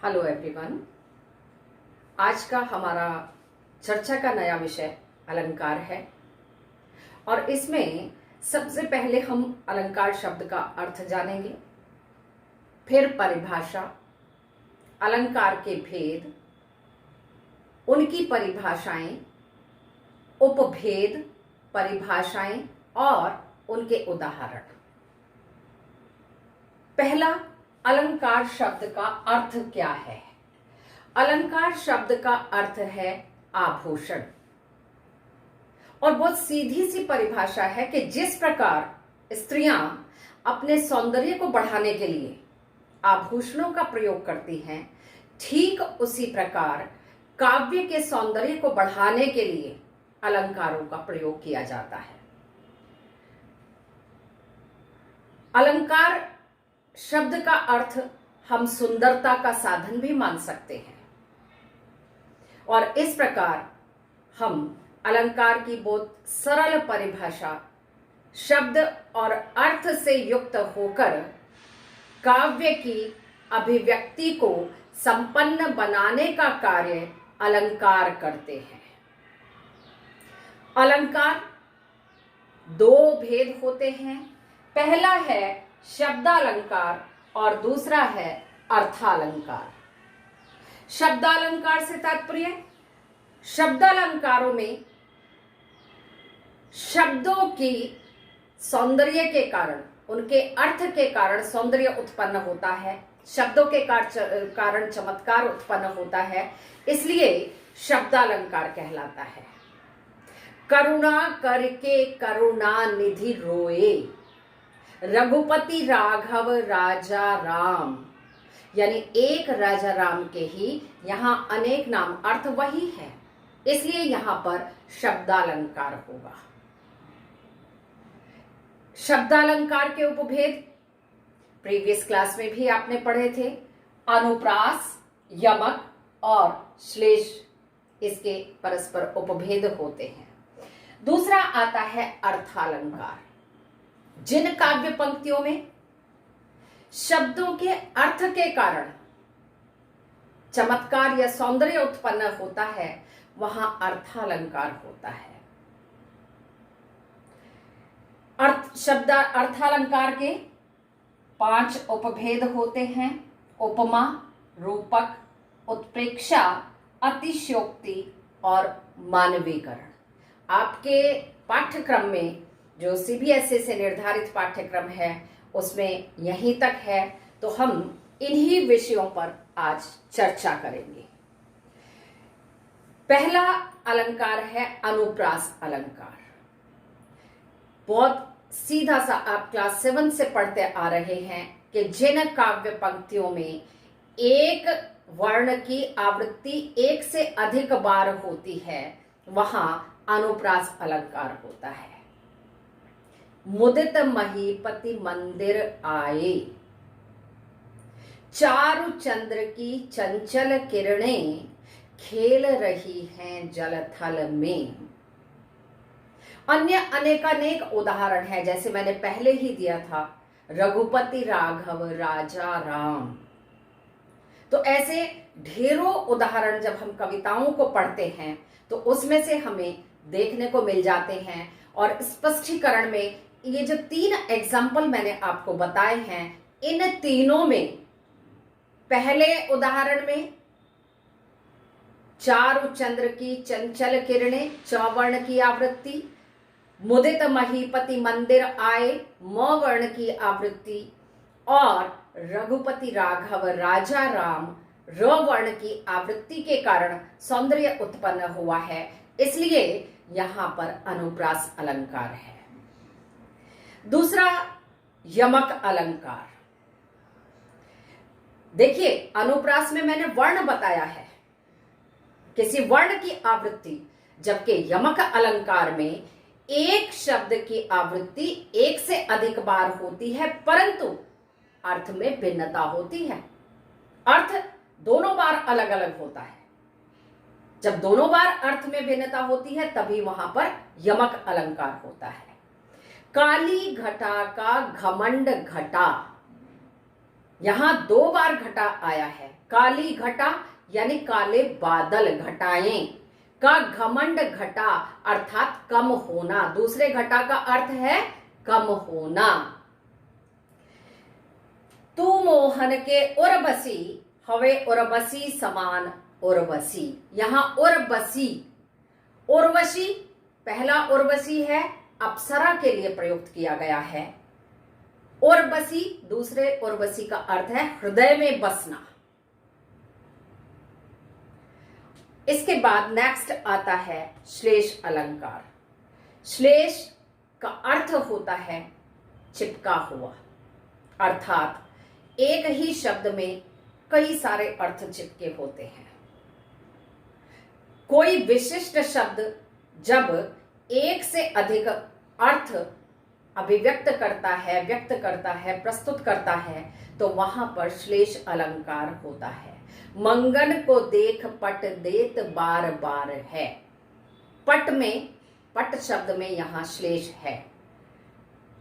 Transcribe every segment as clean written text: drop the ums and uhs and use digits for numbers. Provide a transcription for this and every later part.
Hello everyone. आज का हमारा चर्चा का नया विषय अलंकार है और इसमें सबसे पहले हम अलंकार शब्द का अर्थ जानेंगे, फिर परिभाषा, अलंकार के भेद, उनकी परिभाषाएं, उपभेद, परिभाषाएं और उनके उदाहरण। पहला, अलंकार शब्द का अर्थ क्या है? अलंकार शब्द का अर्थ है आभूषण। और बहुत सीधी सी परिभाषा है कि जिस प्रकार स्त्रियां अपने सौंदर्य को बढ़ाने के लिए आभूषणों का प्रयोग करती हैं, ठीक उसी प्रकार काव्य के सौंदर्य को बढ़ाने के लिए अलंकारों का प्रयोग किया जाता है। अलंकार शब्द का अर्थ हम सुंदरता का साधन भी मान सकते हैं और इस प्रकार हम अलंकार की बहुत सरल परिभाषा शब्द और अर्थ से युक्त होकर काव्य की अभिव्यक्ति को संपन्न बनाने का कार्य अलंकार करते हैं। अलंकार दो भेद होते हैं। पहला है शब्दालंकार और दूसरा है अर्थालंकार। शब्दालंकार से तात्पर्य, शब्दालंकारों में शब्दों की सौंदर्य के कारण, उनके अर्थ के कारण सौंदर्य उत्पन्न होता है, शब्दों के कारण चमत्कार उत्पन्न होता है, इसलिए शब्दालंकार कहलाता है। करुणा करके करुणा निधि रोए, रघुपति राघव राजा राम, यानी एक राजा राम के ही यहां अनेक नाम, अर्थ वही है, इसलिए यहां पर शब्दालंकार होगा। शब्दालंकार के उपभेद प्रीवियस क्लास में भी आपने पढ़े थे। अनुप्रास, यमक और श्लेष, इसके परस्पर उपभेद होते हैं। दूसरा आता है अर्थालंकार। जिन काव्य पंक्तियों में शब्दों के अर्थ के कारण चमत्कार या सौंदर्य उत्पन्न होता है, वहां अर्थालंकार होता है। अर्थालंकार के 5 उपभेद होते हैं: उपमा, रूपक, उत्प्रेक्षा, अतिशयोक्ति और मानवीकरण। आपके पाठ्यक्रम में जो सीबीएसई से निर्धारित पाठ्यक्रम है उसमें यहीं तक है, तो हम इन्हीं विषयों पर आज चर्चा करेंगे। पहला अलंकार है अनुप्रास अलंकार। बहुत सीधा सा आप क्लास 7 से पढ़ते आ रहे हैं कि जिन काव्य पंक्तियों में एक वर्ण की आवृत्ति एक से अधिक बार होती है, वहां अनुप्रास अलंकार होता है। मुदित महीपति मंदिर आए, चारु चंद्र की चंचल किरणें खेल रही हैं जल थल में। अन्य अनेकानेक उदाहरण है, जैसे मैंने पहले ही दिया था, रघुपति राघव राजा राम। तो ऐसे ढेरों उदाहरण जब हम कविताओं को पढ़ते हैं तो उसमें से हमें देखने को मिल जाते हैं। और स्पष्टीकरण में ये जो 3 एग्जाम्पल मैंने आपको बताए हैं, इन तीनों में पहले उदाहरण में चारु चंद्र की चंचल किरणें, चौवर्ण की आवृत्ति, मुदित महीपति मंदिर आए, मौवर्ण की आवृत्ति, और रघुपति राघव राजा राम, रवर्ण की आवृत्ति के कारण सौंदर्य उत्पन्न हुआ है, इसलिए यहां पर अनुप्रास अलंकार है। दूसरा, यमक अलंकार। देखिए, अनुप्रास में मैंने वर्ण बताया है, किसी वर्ण की आवृत्ति, जबकि यमक अलंकार में एक शब्द की आवृत्ति एक से अधिक बार होती है, परंतु अर्थ में भिन्नता होती है। अर्थ दोनों बार अलग अलग होता है। जब दोनों बार अर्थ में भिन्नता होती है तभी वहां पर यमक अलंकार होता है। काली घटा का घमंड घटा, यहां 2 बार घटा आया है। काली घटा यानी काले बादल, घटाएं का घमंड घटा अर्थात कम होना। दूसरे घटा का अर्थ है कम होना। तू मोहन के उर्वशी हवे उर्वशी समान उर्वशी। यहां उर्वशी, उर्वशी पहला उर्वशी है, अप्सरा के लिए प्रयुक्त किया गया है। उर्वशी दूसरे उर्वशी का अर्थ है हृदय में बसना। इसके बाद नेक्स्ट आता है श्लेष अलंकार। श्लेष का अर्थ होता है चिपका हुआ, अर्थात एक ही शब्द में कई सारे अर्थ चिपके होते हैं। कोई विशिष्ट शब्द जब एक से अधिक अर्थ अभिव्यक्त करता है, व्यक्त करता है, प्रस्तुत करता है, तो वहां पर श्लेष अलंकार होता है। मंगन को देख पट देत बार बार है। पट में, पट शब्द में यहां श्लेष है।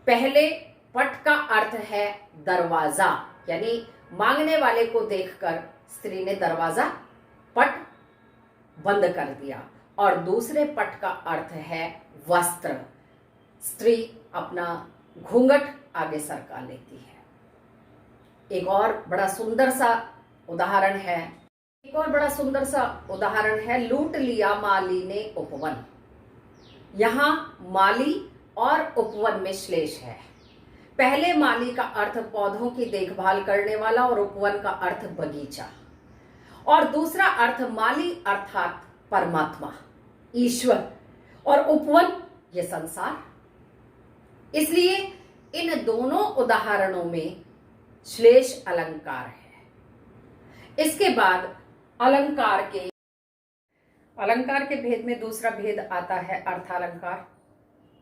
पहले पट का अर्थ है दरवाजा, यानी मांगने वाले को देखकर स्त्री ने दरवाजा पट बंद कर दिया। और दूसरे पट का अर्थ है वस्त्र, स्त्री अपना घूंघट आगे सरका लेती है। एक और बड़ा सुंदर सा उदाहरण है, लूट लिया माली ने उपवन। यहां माली और उपवन में श्लेष है। पहले माली का अर्थ पौधों की देखभाल करने वाला और उपवन का अर्थ बगीचा, और दूसरा अर्थ माली अर्थात परमात्मा, ईश्वर, और उपवन ये संसार। इसलिए इन दोनों उदाहरणों में श्लेष अलंकार है। इसके बाद अलंकार के भेद में दूसरा भेद आता है अर्थालंकार।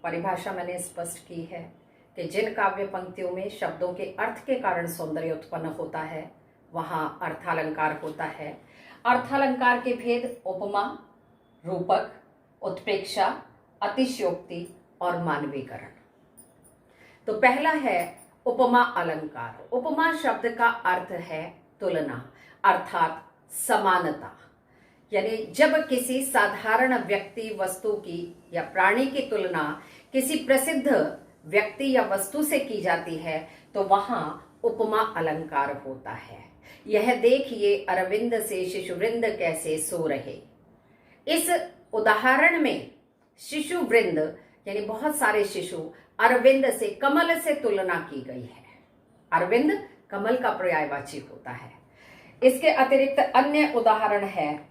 परिभाषा मैंने स्पष्ट की है कि जिन काव्य पंक्तियों में शब्दों के अर्थ के कारण सौंदर्य उत्पन्न होता है वहां अर्थालंकार होता है। अर्थालंकार के भेद उपमा, रूपक, उत्प्रेक्षा, अतिशयोक्ति और मानवीकरण। तो पहला है उपमा अलंकार। उपमा शब्द का अर्थ है तुलना, अर्थात समानता। यानी जब किसी साधारण व्यक्ति, वस्तु की या प्राणी की तुलना किसी प्रसिद्ध व्यक्ति या वस्तु से की जाती है तो वहां उपमा अलंकार होता है। यह देखिए अरविंद से शिशुवृंद कैसे सो रहे। इस उदाहरण में शिशुवृंद यानी बहुत सारे शिशु अरविंद से, कमल से तुलना की गई है। अरविंद कमल का पर्यायवाची होता है। इसके अतिरिक्त अन्य उदाहरण है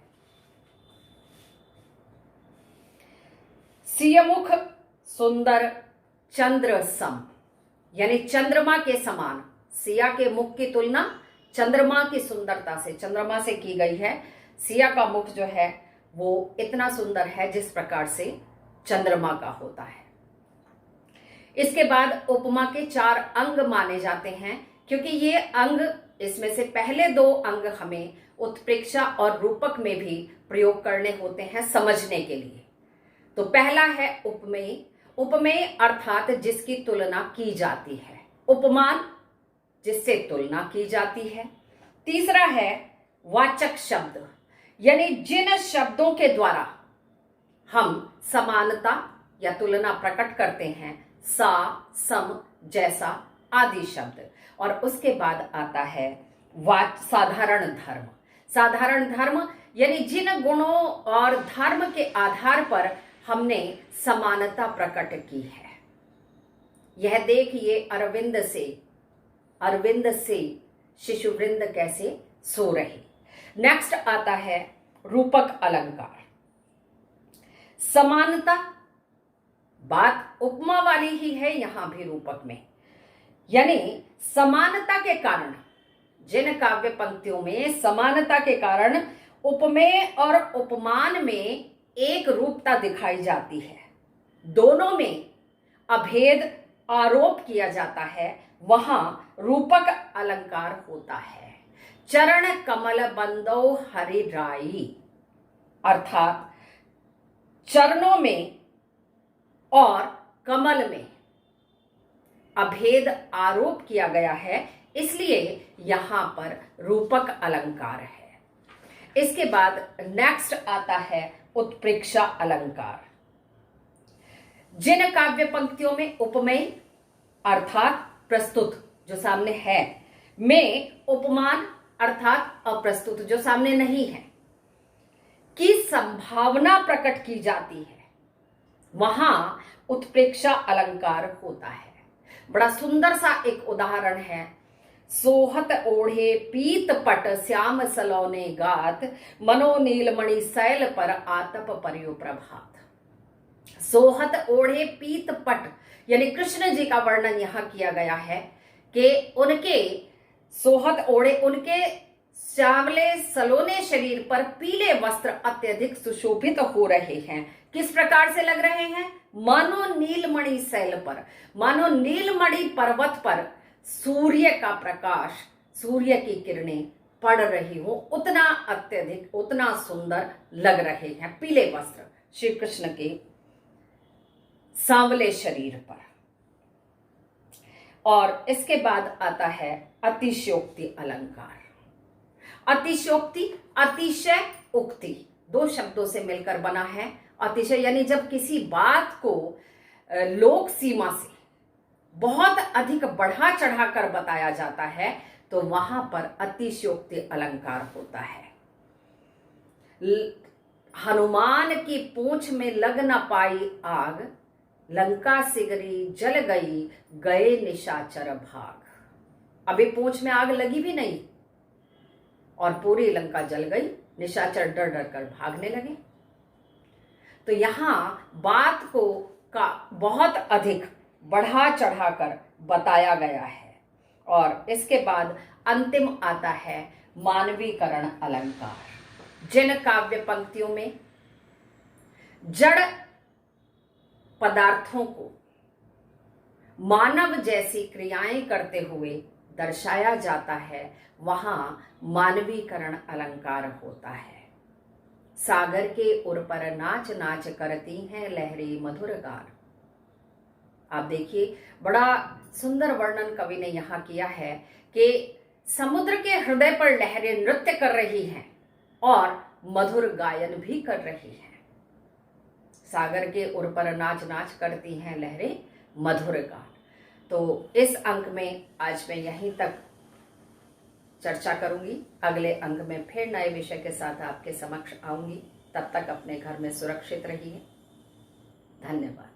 सियमुख सुंदर चंद्र सम, यानी चंद्रमा के समान। सिया के मुख की तुलना चंद्रमा की सुंदरता से, चंद्रमा से की गई है। सिया का मुख जो है वो इतना सुंदर है जिस प्रकार से चंद्रमा का होता है। इसके बाद उपमा के 4 अंग माने जाते हैं, क्योंकि ये अंग, इसमें से पहले 2 अंग हमें उत्प्रेक्षा और रूपक में भी प्रयोग करने होते हैं समझने के लिए। तो पहला है उपमेय। उपमेय अर्थात जिसकी तुलना की जाती है। उपमान जिससे तुलना की जाती है। तीसरा है वाचक शब्द, यानी जिन शब्दों के द्वारा हम समानता या तुलना प्रकट करते हैं, सा, सम, जैसा आदि शब्द। और उसके बाद आता है साधारण धर्म। साधारण धर्म यानी जिन गुणों और धर्म के आधार पर हमने समानता प्रकट की है। यह देखिए अरविंद से शिशुवृंद कैसे सो रहे। नेक्स्ट आता है रूपक अलंकार। समानता, बात उपमा वाली ही है यहां भी रूपक में, यानी समानता के कारण, जिन काव्य पंक्तियों में समानता के कारण उपमेय और उपमान में एक रूपता दिखाई जाती है, दोनों में अभेद आरोप किया जाता है, वहां रूपक अलंकार होता है। चरण कमल बंदो हरि राई, अर्थात चरणों में और कमल में अभेद आरोप किया गया है, इसलिए यहां पर रूपक अलंकार है। इसके बाद नेक्स्ट आता है उत्प्रेक्षा अलंकार। जिन काव्य पंक्तियों में उपमेय अर्थात प्रस्तुत जो सामने है में उपमान अर्थात अप्रस्तुत जो सामने नहीं है की संभावना प्रकट की जाती है, वहां उत्प्रेक्षा अलंकार होता है। बड़ा सुंदर सा एक उदाहरण है। सोहत ओढ़े पीत पट श्याम सलोने गात, मनो नीलमणि शैल पर आतप पर्यो प्रभात। सोहत ओढ़े पीत पट यानी कृष्ण जी का वर्णन यहां किया गया है कि उनके सोहत ओढ़े, उनके श्यामले सलोने शरीर पर पीले वस्त्र अत्यधिक सुशोभित हो रहे हैं। किस प्रकार से लग रहे हैं? मानो नीलमणि शैल पर, मानो नीलमणि पर्वत पर सूर्य का प्रकाश, सूर्य की किरणें पड़ रही हो, उतना अत्यधिक, उतना सुंदर लग रहे हैं पीले वस्त्र श्री कृष्ण के सांवले शरीर पर। और इसके बाद आता है अतिशयोक्ति अलंकार। अतिशयोक्ति, अतिशय, उक्ति, दो शब्दों से मिलकर बना है। अतिशय यानी जब किसी बात को लोक सीमा से बहुत अधिक बढ़ा चढ़ाकर बताया जाता है तो वहां पर अतिशयोक्ति अलंकार होता है। हनुमान की पूंछ में लग न पाई आग, लंका सिगरी जल गई, गए निशाचर भाग। अभी पूंछ में आग लगी भी नहीं और पूरी लंका जल गई, निशाचर डर डर कर भागने लगे। तो यहां बात को का बहुत अधिक बढ़ा चढ़ाकर बताया गया है। और इसके बाद अंतिम आता है मानवीकरण अलंकार। जिन काव्य पंक्तियों में जड़ पदार्थों को मानव जैसी क्रियाएं करते हुए दर्शाया जाता है, वहां मानवीकरण अलंकार होता है। सागर के उर पर नाच नाच करती हैं लहरें मधुर गान। आप देखिए बड़ा सुंदर वर्णन कवि ने यहां किया है कि समुद्र के हृदय पर लहरें नृत्य कर रही हैं और मधुर गायन भी कर रही हैं। सागर के उर पर नाच नाच करती हैं लहरें मधुर गान। तो इस अंक में आज मैं यहीं तक चर्चा करूंगी। अगले अंक में फिर नए विषय के साथ आपके समक्ष आऊंगी। तब तक अपने घर में सुरक्षित रहिए। धन्यवाद।